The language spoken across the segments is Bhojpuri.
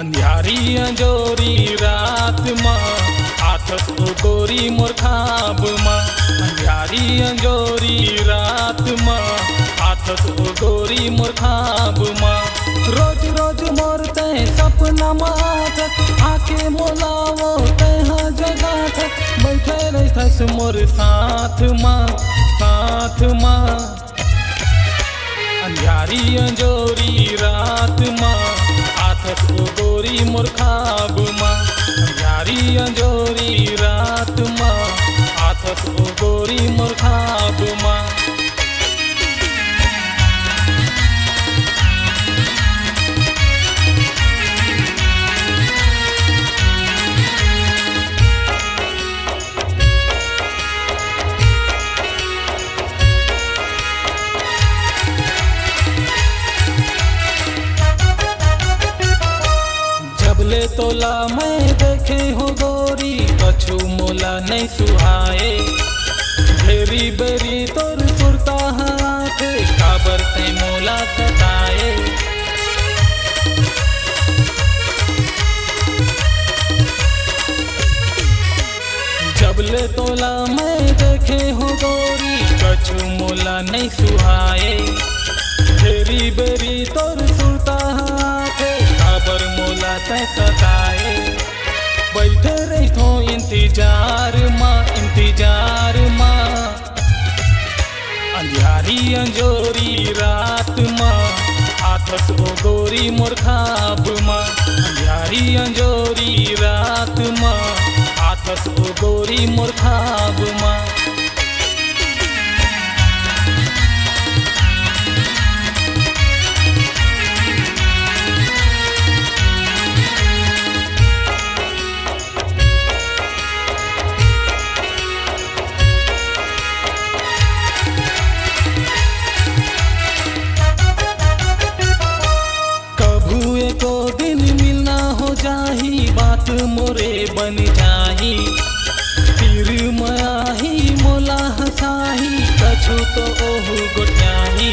अंधियारी अंजोरी रात माँ आथस ओ गोरी मोर खाब माँ। अंधियारी अंजोरी रात माँ आथस ओ गोरी मोर खाब माँ। रोज रोज मोर तय सपना माथत आके मोलावो तह जगात बैठे रहस मोर साथ माँ साथ माँ। अंधियारी अंजोरी रात माँ आथस ओ गोरी मोर खाब माँ। अंधियारी अंजोरी रात माँ आथस ओ गोरी मोर खाब माँ। ले तोला मैं देखे हो गोरी कछु मोला नहीं सुहाए। घेरी बेरी तोर सुरता हाथ काबर ते मोला सताए। जब ले तोला मैं देखे हो गोरी कछु मोला नहीं सुहाए। घेरी बेरी तोर सुरता हाथ काबर मोला ते सताए। बैठे रहो इंतजार माँ इंतजार माँ। अंधियारी अंजोरी रात माँ आथस ओ गोरी मोर खाब माँ। अंधियारी अंजोरी रात माँ आथस ओ गोरी मोर खाब माँ। को दिन मिलना हो जाही बात मोरे बन जाही। फिर माही मोला हंसाही कछु तो ओहु गोटाही।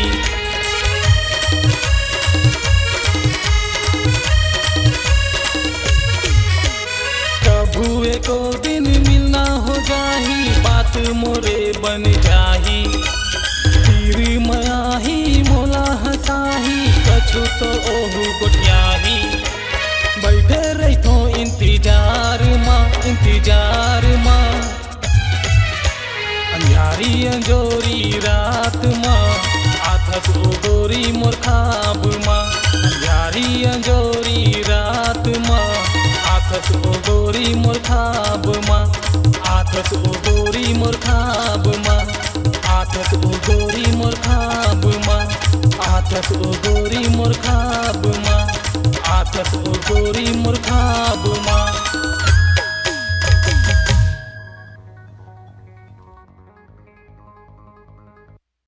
कभू एको दिन मिलना हो जाही बात मोरे बन जाही। फिर माही मोला हंसाही कछु तो ओहु गोटियाही। बैठे रहो इंतजार माँ इंतजार माँ। अंधियारी अंजोरी रात माँ आथस ओ गोरी मोर खाब माँ। अंधियारी अंजोरी रात माँ आथस ओ गोरी मोर खाब माँ। आथस ओ गोरी मोर खाब माँ। आथस ओ गोरी मोर खाब माँ। आथस ओ गोरी मोर खाब माँ। आथस ओ गोरी मोर खाब माँ।